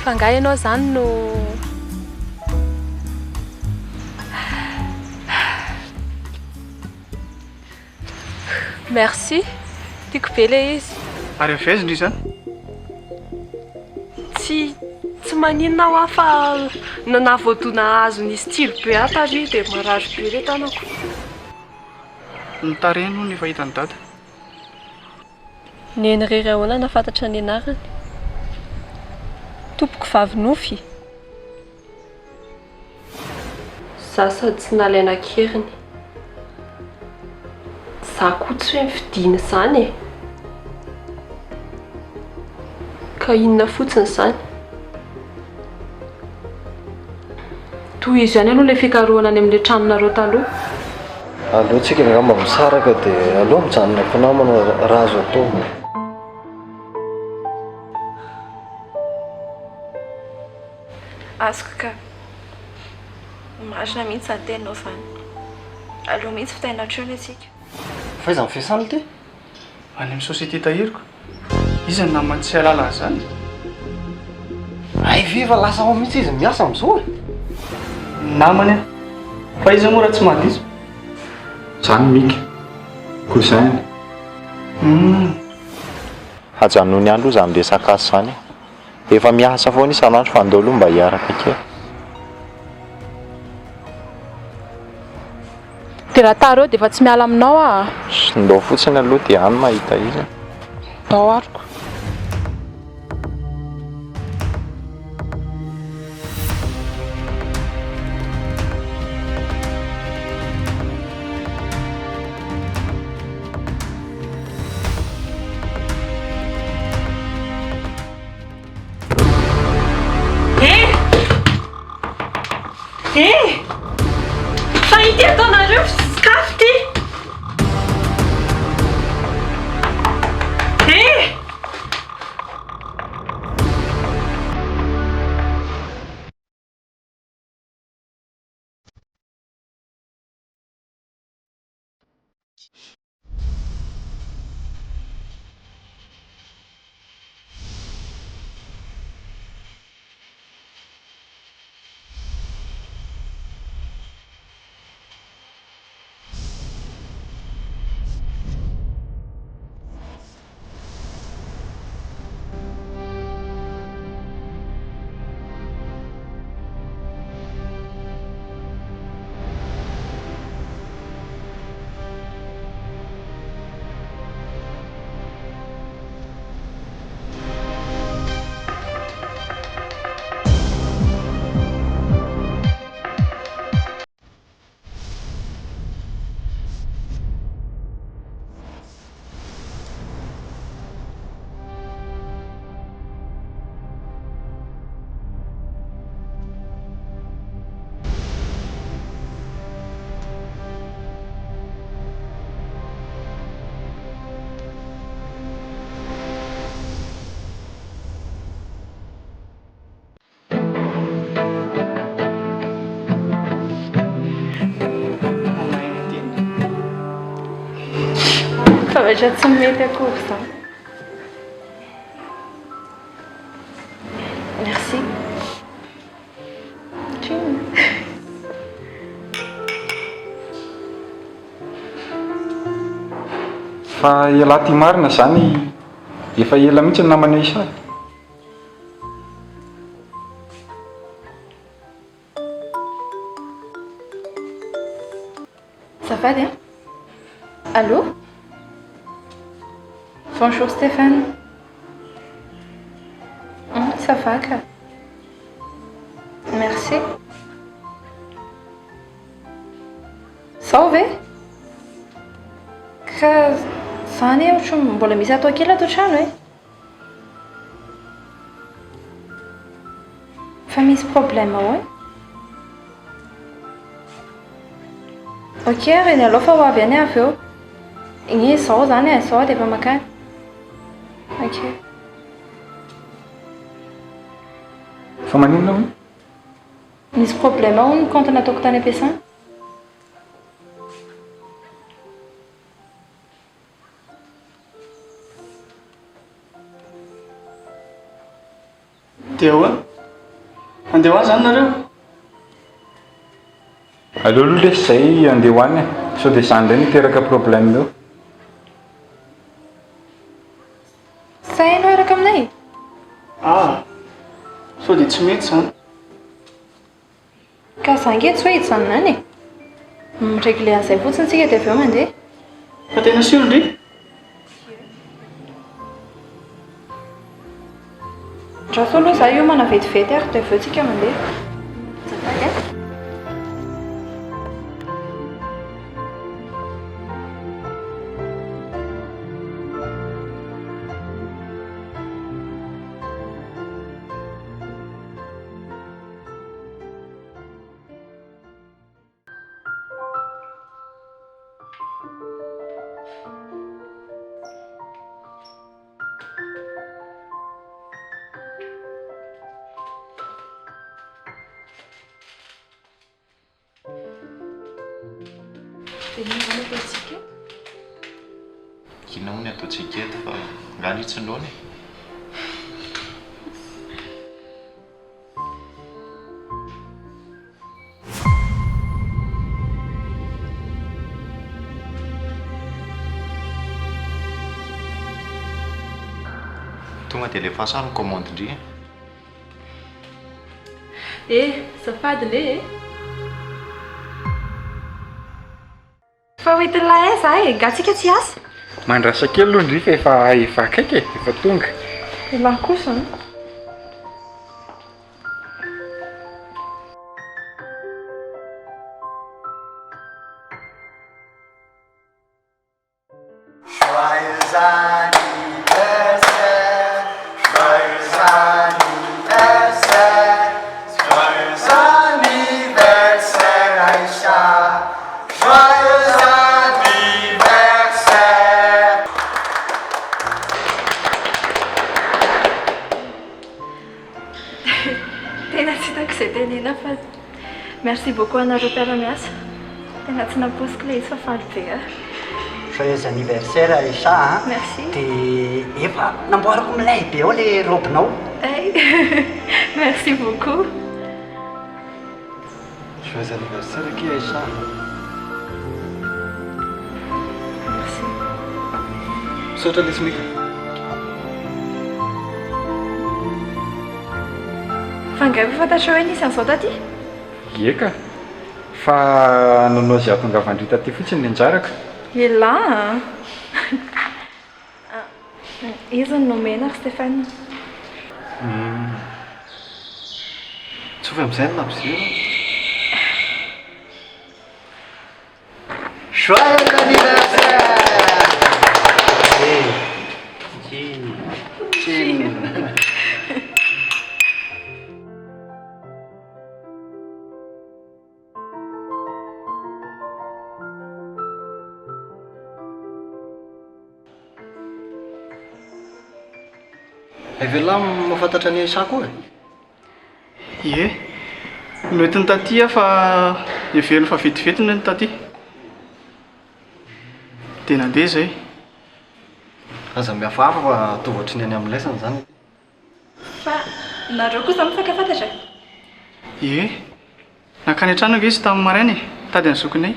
Fanga ianao zany no merci tiako be le izy ary avezindry izany tsy maninona ho afa nanavoadona azo ny stily be atary dia marary be re tanako nitareno ny fahitany dada ny eniriry ahoana nafantatra ny anarany tompoko vavinofy za sady tsy nalaina keriny za koa tsy hoe mifidiana izany e ka inona fotsiny izany toy izy ihany aloha ilay fikarohana any amin'ilay tranonareo taloha alohantsika ngamba misaraka dia aloha mijanona mpinamana raha azo atao azoko ka marina mihitsy zany teninao zany aloha mihitsy fitainatreo ny atsika faiza ny fiasana ty any amin'ny sosiete tahiriko izy ny namany tsy alala zany ay viva lasa ao mihitsy izy miasa am'izao e namany a fa izy moa raha tsy mahadiso zany mika kozainy hajanony ihany aloha zany resaka azy zany efa miasa foana isanandro fa andao aloha mba hiaraka kely dia raha tareo dia efa tsy miala aminao a ndao fotsiny aloha dia any mahita izy dao ariko fa ity ataonareo sakafo ty Veja tsy mety akory izany merci fa ela ty marina zany efa ela mihitsy ny namana isay Ça va bien? Allô? Bonjour Stéphane. Ça va quoi? Merci. Sauvé? Ka zany ohatry mbola misy atao kely ato trano e? Fa misy problème ao e? Ok, reny aloha fa ho avy any avy eo. Igny izao zany e, izao dia efa makany. Ok. fa maninona hoe Misy problème ao ny compte nataoko tany ampiasana? dia hoa andeha hoany zany nareo aleo aloha le zay andeha hoany sao dia izany indray niteraka problème eo. Say ianao eraka aminay? sao dia tsy mety zany Ka zange tsy hoe hijanonany e. Miregle an'izay fotsiny tsika dia avy eo mandeha. fa tena siro ndry Draso aloha za io manavetivety ary dia avy eo tsika mandeha. Azafady e. Inona moa ny ataontsika eto fa ngany itsindrony tonga dia lefa sano commande ndry Zafady le e. Fa hoentin'ilay aiza e, ngatsika tsy asa. Mandrasa kely aloha ndry fa efa akaiky efa tonga. Ilahy kosa an. Tena tsy hitako izay tenena fa merci beaucoup anareo mpiara-miasa. Tena tsy namposiko ilay izy fa faly be a. Joyeux anniversaire Aïcha. Merci. Dia efa namboariko milay be ao ilay robinao. Hey. Merci beaucoup. Joyeux anniversaire qui Aïcha. Merci. Misaotra lesmika. Fangaro fantatra hoe nisy an'izao taty? Eka fa nanao zay ahatongavandry taty fotsiny ny anjaraka. Ilahy. Izy no nomena ary Stéphane. Tsy ovy amin'izay no nampiseho. Joyeux anniversaire. Avela mahafantatra ny Aïcha koa e? noentin'ny taty fa everiny fa vetivetiny ny taty dia nandeha zay. Aza mihafahafa fa tovoatry ny any amin'ny laisany zany. Fa nareo kosa mifankafantatra? Nakany an-trano anga izy tamin'ny maraina tady ny zokinay.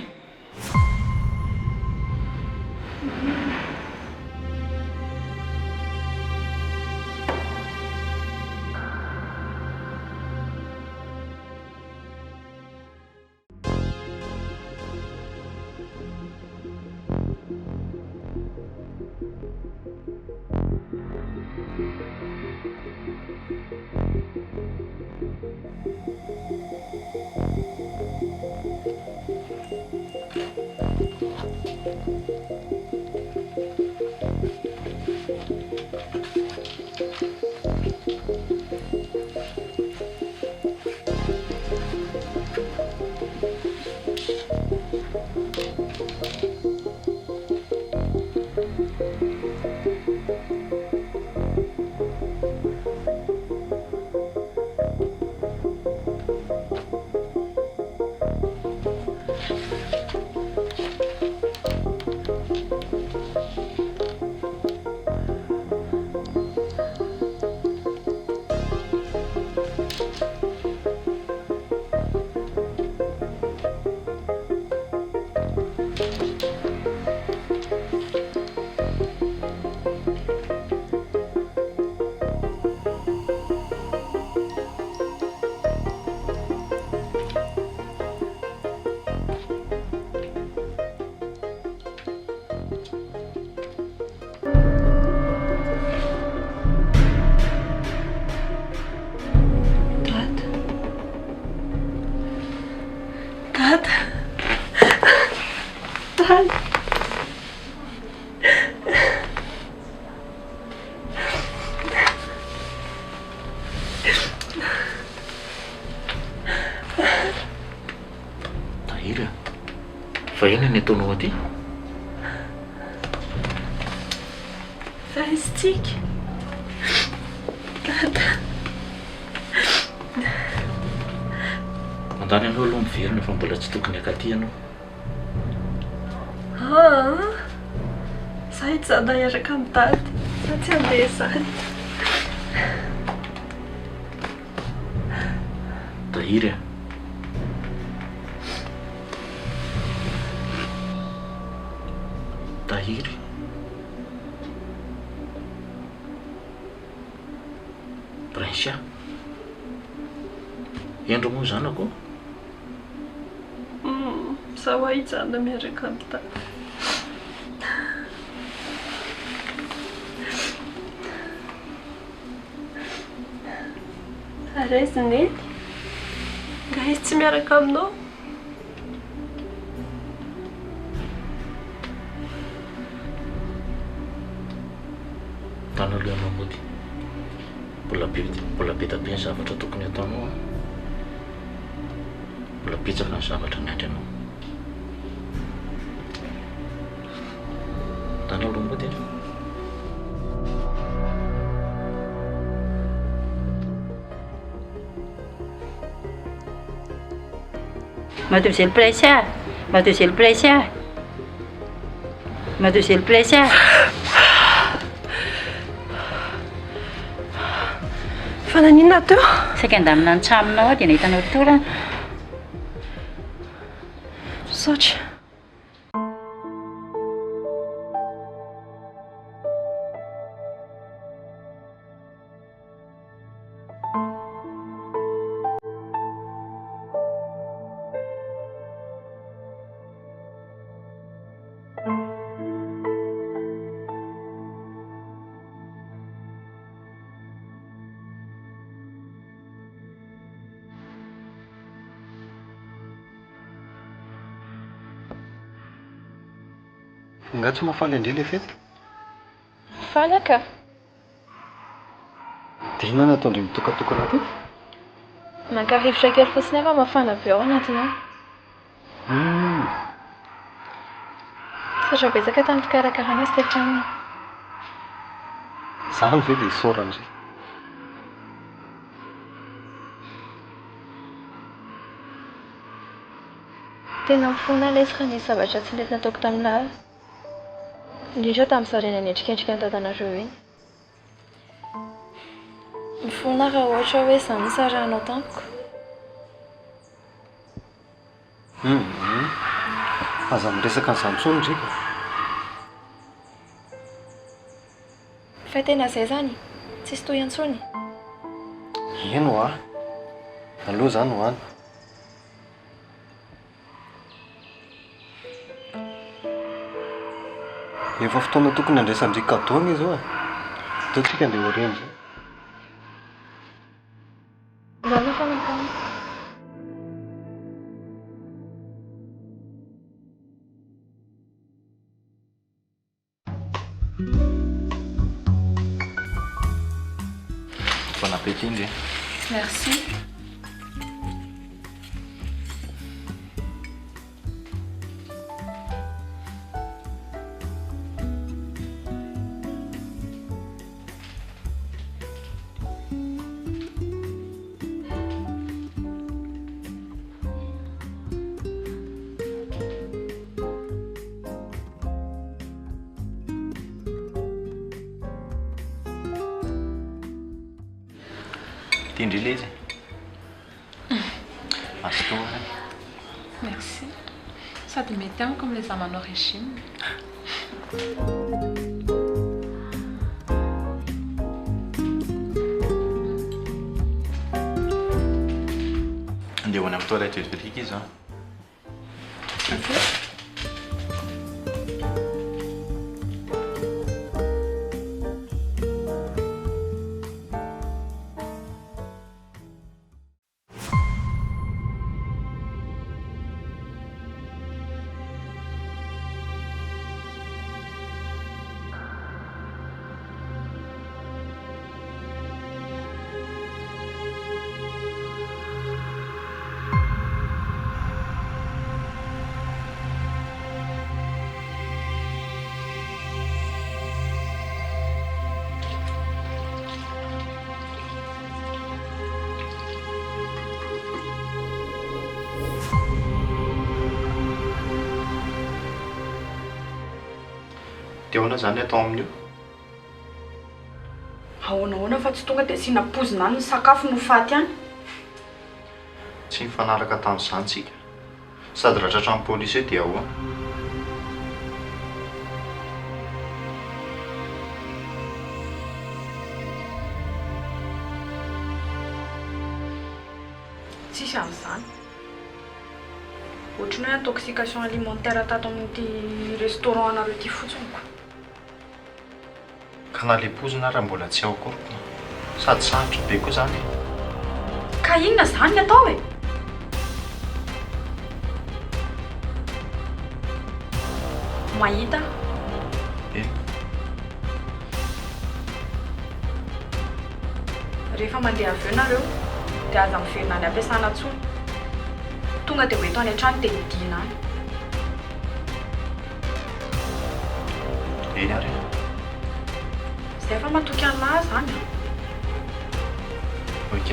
fa ina ny ataonao aty faizitsika mandany anao aloha miverina fa mbola tsy tokony akaty ianao zahay tsy zana iaraka amin'ny tady sa tsy andeha izany tahiry a tahiry prinsia endro moa zanako zaho ahijana miaraka amin'ny tady ary izy neny nga izy tsy miaraka aminao tana aloha anao mody mbola be tabe ny zavatra tokony ataonao mbola pitsaka ny zavatra miandry anao tana aloha mody Mademoiselle Precia, Mademoiselle Precia, Mademoiselle Precia. fa naninona teo Saika andamina ny tramonao dia nahitanao torana. saotra nga tsy mahafaly indray le fety Falaka. dia inona nataondry mitokatokana ty Nanka-rivotra kely fotsiny afa mafana be ao anatiny ao. Satria betsaka tamin'ny fikarakarana azy tetramonina. zany ve dia isaorandray Tena mifona ilay izy nisy zavatra tsy nety nataoko tamin'ilay. Indrindra tamin'ny zarena ny endrikendrika ny dadanareo iny. Mifona raha ohatra hoe izany ny sarahanao tamiko. aza miresaka an'izany tsony ndreka Fa tena izay zany, tsisy toy antsony. eno a aloha zany ho any efa fotoana tokony andraisandrika kadoana izy eo a teo tsika andeha ho reny zay Mba lafa mankany. bon appétit indray Merci. tindry ilay izy azotoana Merci. Sady mety amiko amin'ilay za manao régime. andeha hoany amin'ny toilette vetivety izy dia ahoana izany atao amin'io? Ahoana fa tsy tonga dia asiana pozina any ny sakafo no faty any. Tsy mifanaraka tamin'izany tsika. Sady raha tratra amin'ny polisy eo dia ahoana? Tsisy an'izany. Ohatrany hoe intoxication alimentaire tato amin'ity restaurant anareo ity fotsiny ko. Ka na le pozina raha mbola tsy ao akoroko. Sady sarotra be koa izany. Ka inona izany ny atao e? Mahita? Rehefa mandeha avy eo nareo dia aza miverina any ampiasana tsony. Tonga dia hoeto any an-trano dia hidina any. Eny ary. Izay efa matoky an'lahy izany. Ok.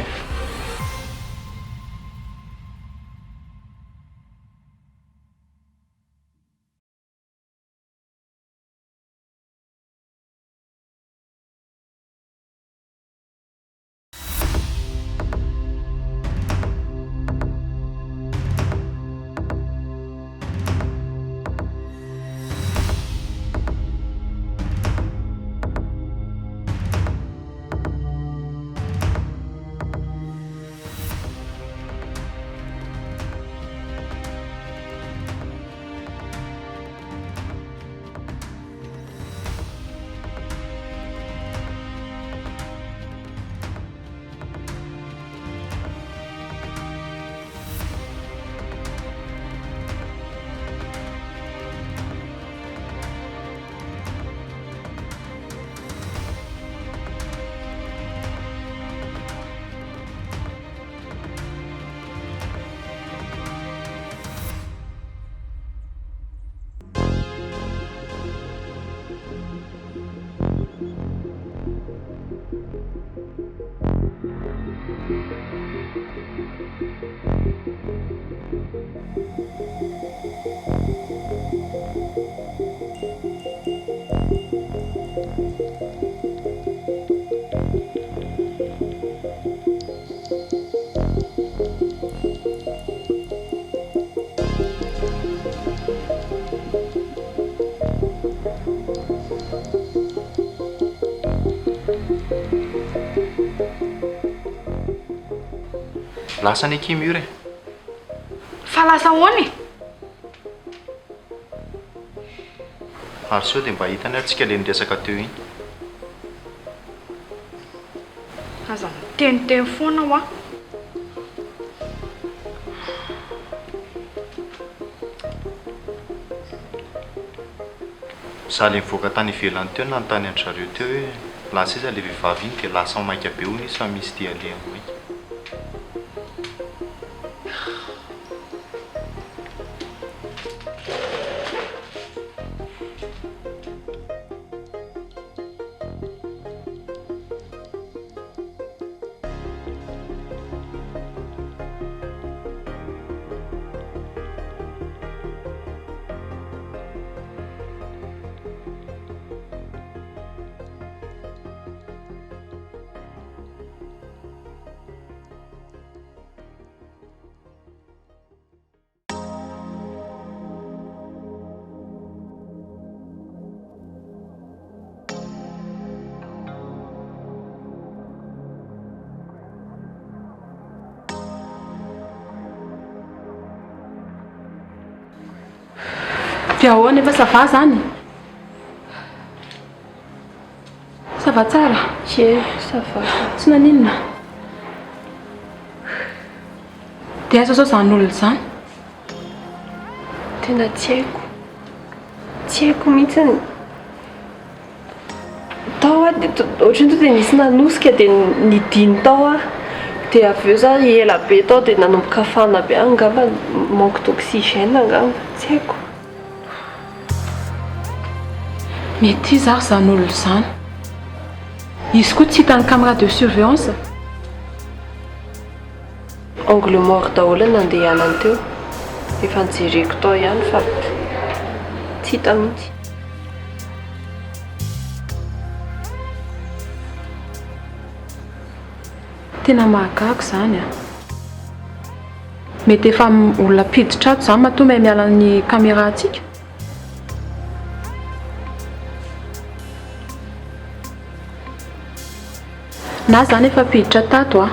Lasa ny kimy io re. Fa lasa ahoana e? Ary sao dia mba hitany ary tsika le niresaka teo iny. Aza miteniteny foana ho aho. Sahala mivoaka tany ivelany teo na ny tany an-dry zareo teo hoe lasa izy le vehivavy iny dia lasa maika be hono izy fa misy tia alehany maika. Dia ahoana efa sava zany? Sava tsara? Ye, sava. Tsy naninona? Dia aiza sao izany olona izany? Tena tsy haiko. Tsy haiko mihitsy. Tao dia ohatrany dia nisy nanosika dia nidiny tao dia avy eo za ela be tao dia nanomboka fana be angamba manque d'oxygène angamba. Tsy haiko. Mety izy ary izany olona izany. Izy koa tsy hitany caméra de surveillance. Angle mort daholo nandehanany teo. Efa nijereko tao ihany fa tsy hita mihitsy. tena mahagago zany a. Mety efa olona piditra ato zany matoa mahay miala ny caméra atsika. Na zany efa piditra tato a.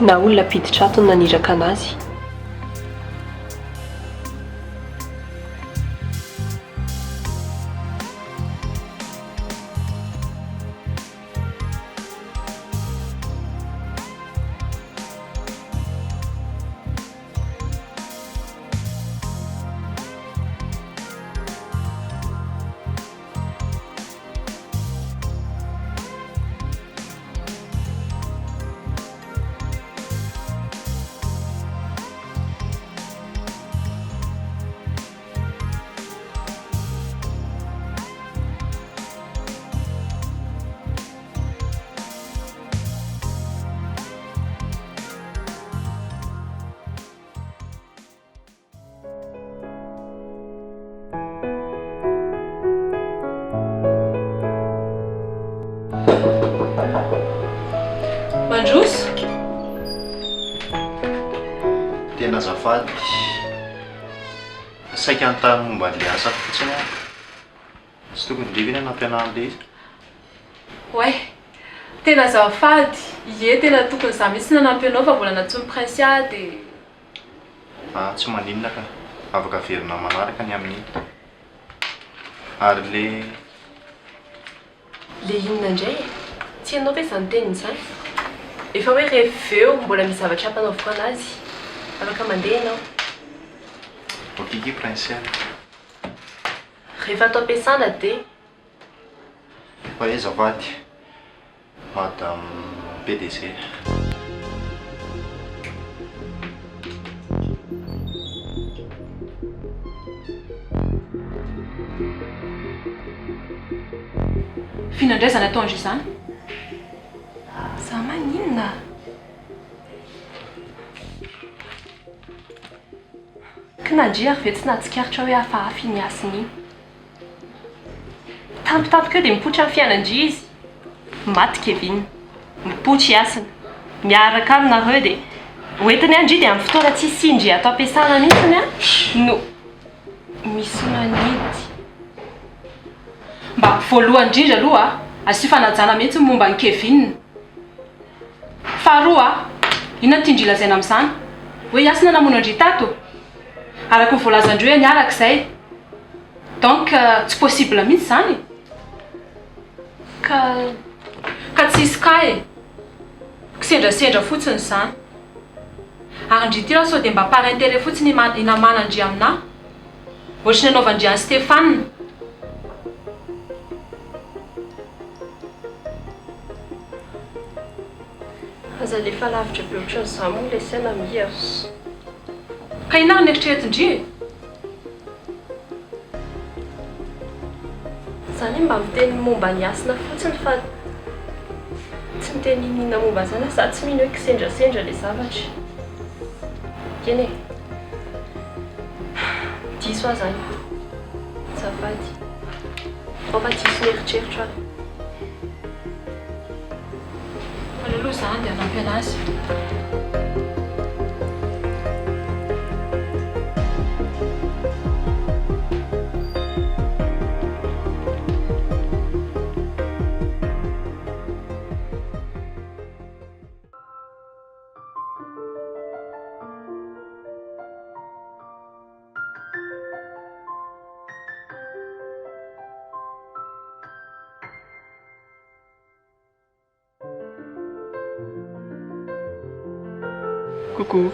Na olona piditra ato no naniraka anazy. Mandroso? Tena azafady. Saika anontany momba an'le asa fotsiny aho. Tsy tokony ndrevy eny anampianan'le izy. Ouais, tena azafady. Ie tena tokony za mihitsy nanampy anao fa mbola natsony prince a dia Tsy maninona ka. Afaka verina manaraka ny amin'iny. Ary Le inona indray e? Tsy ianao ve izany teniny izany? Efa hoe rehefa eo mbola misy zavatra hampanaoviko anazy. Afaka mandeha ianao. Okiki prince. Rehefa atao ampiasana dia Fa azafady. Madame PDC. finandraizana ataondry izany. za maninona? Kinandria ary ve tsy nahatsikaritra hoe hafahafa iny asiny iny. Tampotampoka eo dia mipoitra amin'ny fianandria izy. Maty Kevin. Mipoitra iasiny. Miaraka aminareo dia hoentiny andry dia amin'ny fotoana tsisy indry atao ampiasana mihitsiny a. No misy manidy. Mba voalohany indrindra aloha asio fanajana mihitsy momba ny Kevin. Faharoa inona ty indry lazaina amin'izany hoe iasina namono andry tato araka ny voalazandreo ny arak'izay. Donc tsy possible mihitsy zany. Ka tsisy ka e. Kisendrasendra fotsiny izany. Ary indry ty raha sao dia mba par intérêt fotsiny inamana andry aminahy. Ohatrany anaovandry an'i Stéphane. Aza lefa lavitra be ohatran'izany moa ilay saina mihery. Ka inona ny eritreretindry? Zany mba miteny momba ny asina fotsiny fa tsy miteny inona momba zany za tsy mino hoe kisendrasendra ilay zavatra. Kene. Diso aho zany. Azafady. Fa diso n'eritreritra aho. Aloha zany dia hanampy anazy. Coucou.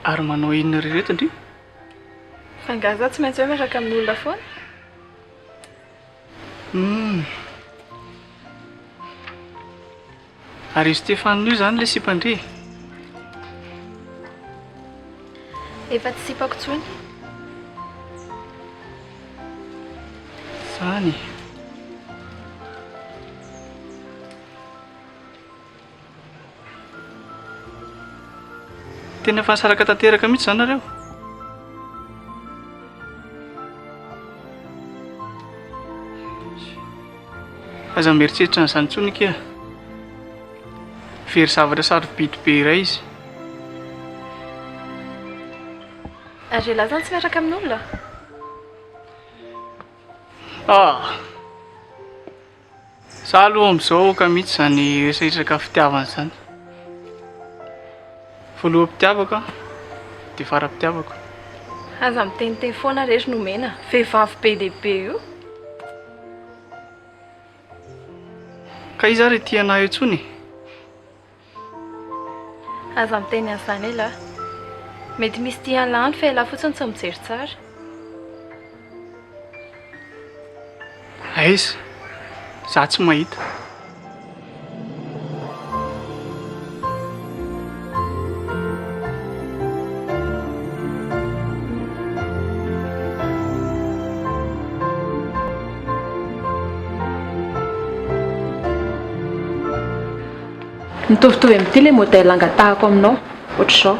Ary manao inona rehetra ndry? Fangaza tsy maintsy hoe miaraka amin'ny olona foana. Ary io Stéphane io zany ilay sipandre. Efa tsy sipako tsony. Zany. Tena fahasaraka tanteraka mihitsy zany nareo. Aza mieritreritra n'izany intsony kia. Very zavatra sarobidy be iray izy. Ary lahy zany tsy miaraka amin'olona? Za aloha amin'izao ka mihitsy zany resaresaka fitiavana zany. Voaloham-pitiavako dia fara-pitiavako. Aza miteniteny foana rehetra nomena. Vehivavy be lehibe io. Ka izy ary tia anahy intsony. Aza miteny an'izany e lahy. Mety misy tia an'lahany fa ela fotsiny tsy mijery tsara. Aiza, za tsy mahita. Mitovitovy amin'ity ilay modèle angatahako aminao. Ohatr'izao.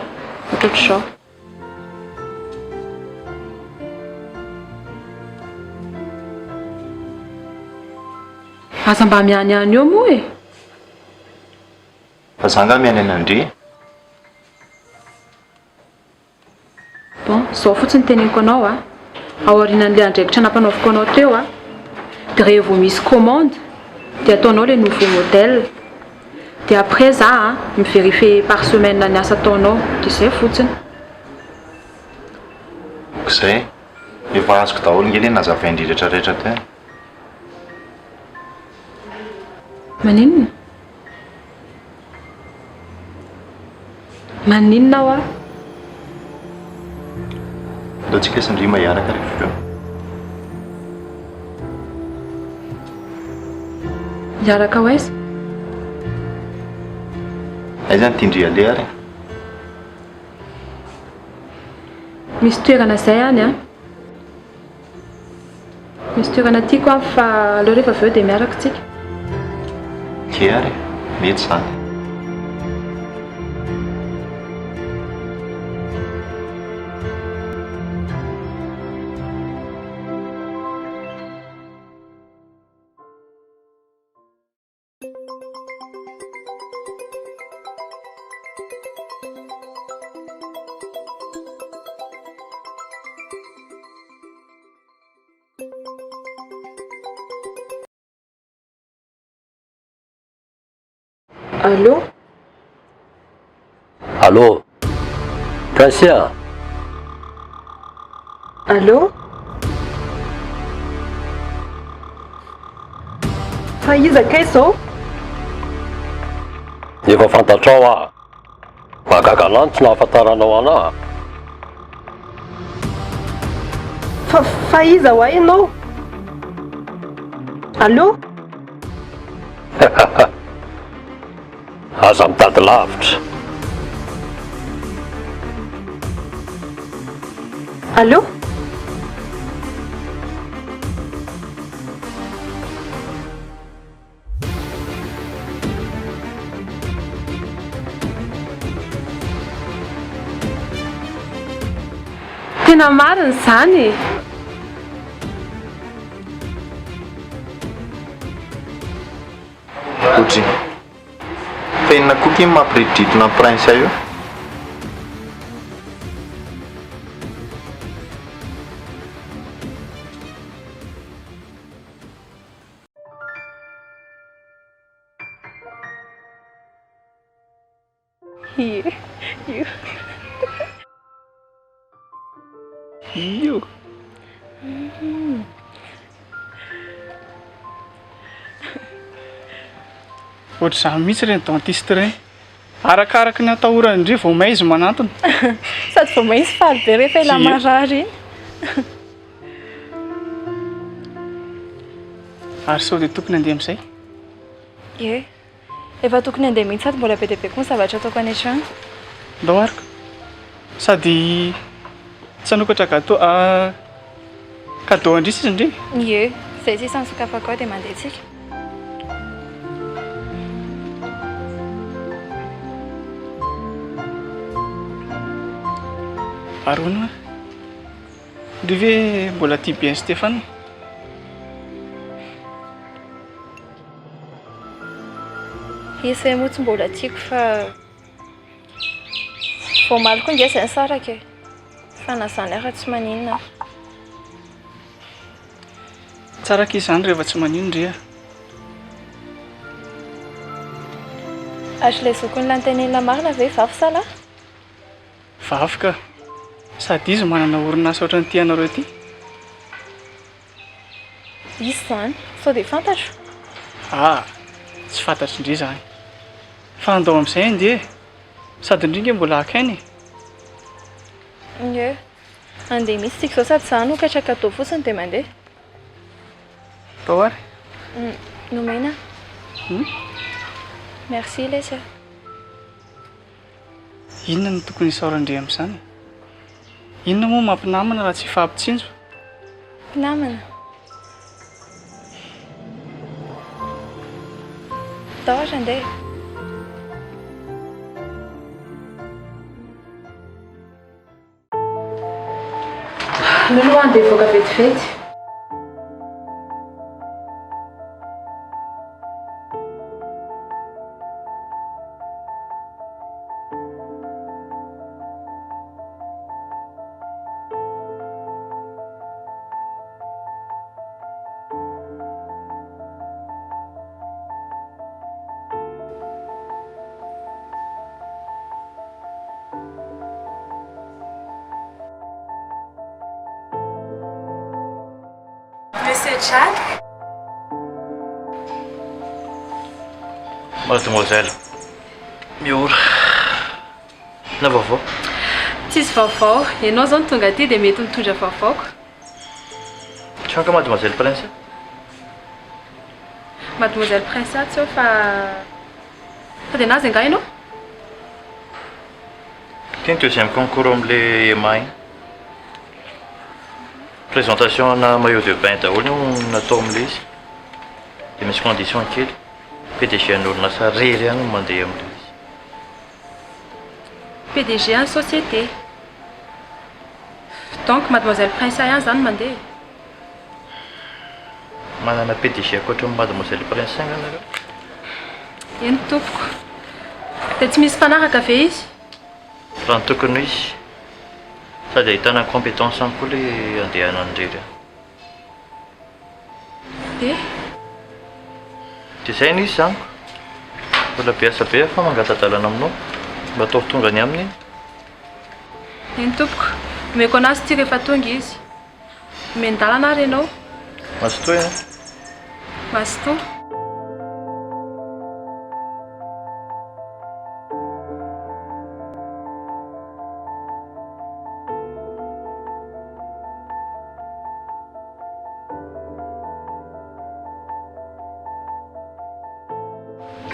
Ohatr'izao. Aza mba mianiany eo moa e. Fa za nga miany an'Andry. Bon, zao fotsiny teneniko anao a. Ao aorianan'ilay andraikitra nampanaoviko anao teo a. Dia rehefa vao misy commande dia ataonao ilay nouveau modèle. Dia après za mivérifie par semaine ny asa ataonao. Dia izay fotsiny. Izay efa azoko daholo ngely nazavaindry rehetrarehetra teo. Maninona? Maninona ao a? Ndao tsika sy Ndry mahiaraka rehefa eo. Miaraka ho aiza? Aiza ny tiandry aleha ary? Misy toerana izay any a. Misy toerana tiako a fa aleo rehefa avy eo dia miaraka tsika. Ke ary, mety zany. Allô? Allô? Kasia? Allô? Fa iza kay izao? Efa fantatrao a. Mahagaga lanitra nahafantaranao anahy. Fa iza ho ay ianao? Allô? Aza mitady lavitra. Allô? Tena marina izany. Otry. Fa inona koa ny mampiridritona ny prince io? Io. Ohatr'izany mihitsy ireny dentiste ireny. Arakaraka ny atahorany Ndry vao may izy manantona. Sady vao may izy faly be rehefa ela marary iny. Ary sao dia tokony handeha amin'izay? Ie. Efa tokony handeha mihitsy sady mbola be dia be koa ny zavatra ataoko any an-trano. Ndao araka. Sady tsy hanokatra cadeau Ndry sisa Ndry? Ie. Izay sisa ny sokafako ao dia mandeha tsika. varoana ry ve mbola tia bien Stéphane? Izy ve moa tsy mbola tiako fa vao maly koa nge zay ny saraka e. Fa na zany ara tsy maninona. Tsara k'izy izany rehefa tsy maninona ria. Azo laizoko ny lantenila marina ve vavy sala? Vavy ka. Sady izy manana orinasa ohatran'ny tianareo ty. Izy zany, sao dia fantatro. Tsy fantatro indray izany. Fa andao amin'izay ande. Sady indrindra mbola akainy. Nge, andeha misy tsika izao sady za no katraka atao fotsiny dia mandeha. Tao ary? Nomena. Merci Lesia. Inona no tokony isaorandre amin'izany? Inona moa mampinamana raha tsy fampitsinjo? Mpinamana. Tao ary andeha. Lolo andeha voaka vetivety. Mademoiselle, miora. Na vaovao? Tsisy vaovao, ianao zao ny tonga aty dia mety mitondra vaovaoko. Tranga mademoiselle Prince. Mademoiselle Prince tsy eo fa dia nazy anga ianao? Tiens deuxième concours amin'ilay EMA igny. Présentation na maillot de bain daholo no natao amin'ilay izy. Dia misy condition kely. PDG an'orinasa rery ihany no mandeha amin'ilay izy. PDG en société. Donc mademoiselle Prince ihany zany mandeha. Manana PDG ankoatran'ny mademoiselle Prince ihany ianareo? Eny tompoko. Dia tsy misy mpanaraka ve izy? Raha ny tokony izy. Sady ahitana compétence ihany koa ilay andehanany rery. Dia izay izy izany. Mbola biasa be fa mangatadalana aminao mba ataovy tonga ny aminy. eny tompoko. Omeko anazy ity rehefa tonga izy. Omendalana ary ianao. Mazotoa ianao? Mazotoa.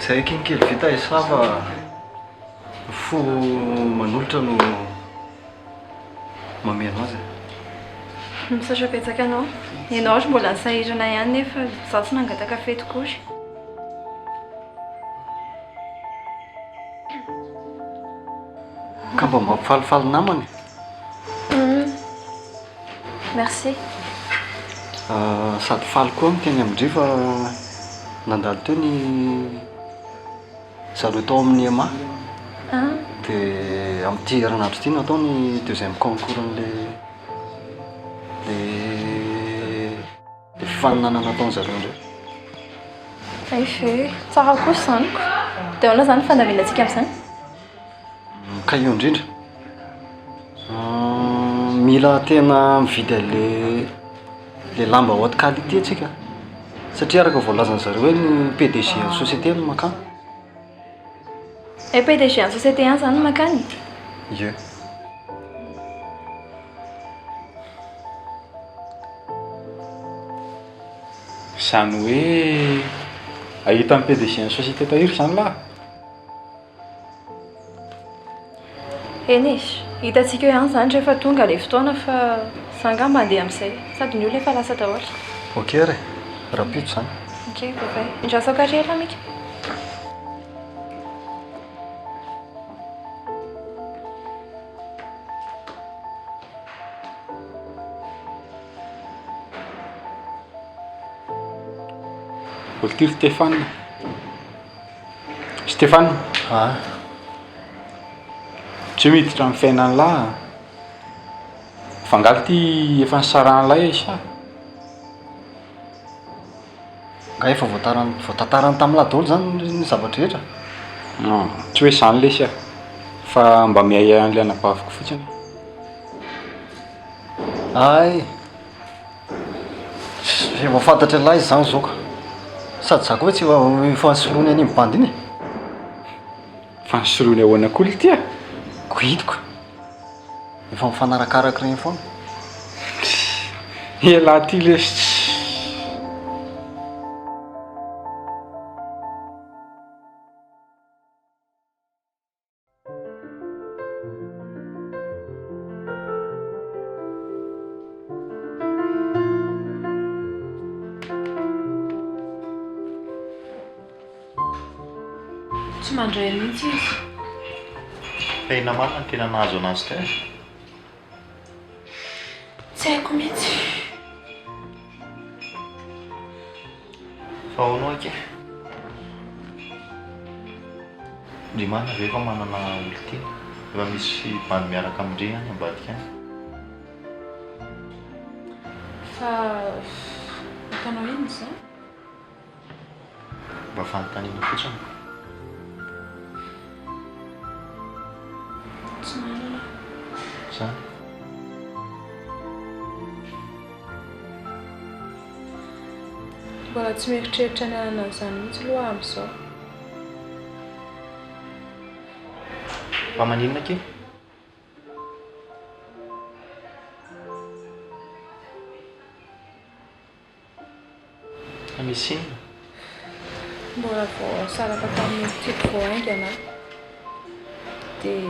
Zay kelikely vita isava fo manolotra no mameno azy. Misaotra betsaka anao. Ianao ary mbola nisahirana ihany nefa zaho tsy nangataka fety kory. Ka mba mampifalifaly namany. Merci. Sady faly koa miteny amindry fa nandalo teo ny zareo tao amin'ny EMA. Dia amin'ity herinandro ity natao ny deuxième concours le fifaninana nataony zareo indreo. Efe, tsara kosa izaniko. Dia ahoana izany fandaminantsika amin'izany? Ka io indrindra. Mila tena mividy le lamba haute qualité antsika. Satria araka voalazany zareo hoe ny PDG ny société no makany. PDG ny société ihany izany no makany? Ie. Izany hoe ahita ny PDG ny société tahiry izany lahy. Eny izy, hitantsika eo ihany izany rehefa tonga ilay fotoana fa za angamba mandeha amin'izay. Sady ny olona efa lasa daholo. Ok re, rapito izany. Ok, bye-bye. Indraso akarela mika. Voltiry Stéphane. Stéphane, tsy miditra amin'ny fiainan'ny lahy. Fangaly ty efa nisaran'ilay sa? Nga efa voatantarany tamin'ny lahy daholo zany ny zavatra rehetra. Tsy hoe izany le sa, fa mba miay an'ilay anabaviko fotsiny. Ay, efa fantatra lahy izy zany zao ka. Sady zako hoe tsy efa nisoloany any bandy iny. Fa nisoloany ahoana koa ty a? Koitiko. Efa mifanarakaraka regny foana. Ela ty le tsy mandray mihitsy izy. Fahina marina ny tena nahazo anazy tena. Tsy haiko mihitsy. Fa ahoana ake? Ndrimana ve efa manana olon-tiana? Efa misy bandy miaraka amindreny any ambadika any? Fa atanao ino zany? Mba fanontaniana fotsiny. Tsy manana. Zany? Mbola tsy mieritreritra ny anana an'izany mihitsy loha amin'izao. Fa maninona ke? Fa misy inona? Mbola vao saraka tamin'ny tiako vao aingana. Dia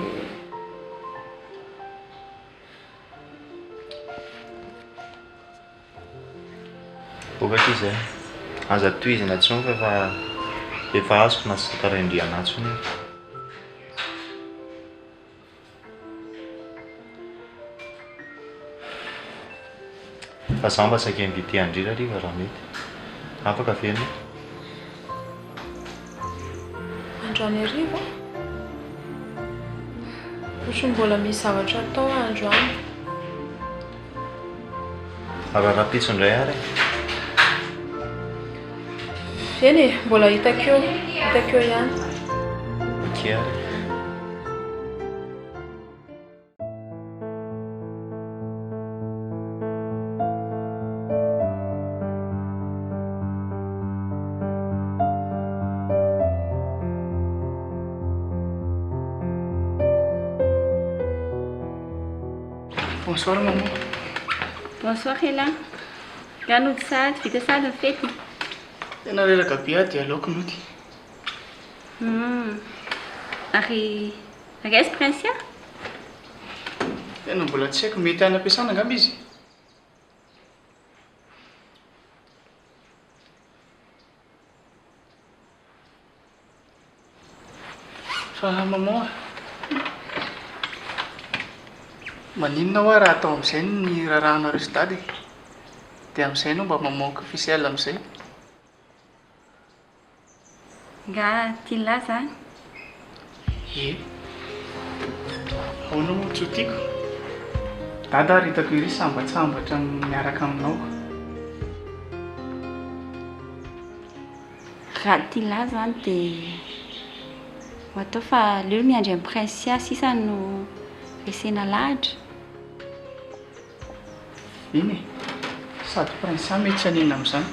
bokaka izy e. Aza tohizina intsony fa efa azoko na tsy taraindriana antsony. Fa zaho mba saika invité andrira riva raha mety. Afaka veno? androany hariva? Ohatry mbola misy zavatra atao androany. Raha-rapitso indray ary. Eny e, mbola hitakeo ihany. Okey ary. Bonsoir maman. Bonsoir Hela. Ganody sady, vita sady ny fety. Tena reraka be dia aloky no ty. Ary aiza Prince? Tena mbola tsy haiko mety any am-piasana angamba izy. Fa maman, maninona hoa raha atao amin'izay ny rarahanareo sy dady? Dia amin'izay no mba mamoaka ofisiel amin'izay. Nga tialahy zany. Ie. Ahoana moa tsy ho tiako? Dada ary hitako iry sambatsambatra miaraka aminao. Raha tialahy zany dia atao fa leo miandry amin'ny Prince sisa no resena lahatra. Iny e, sady Prince mety tsy hanina amin'izany.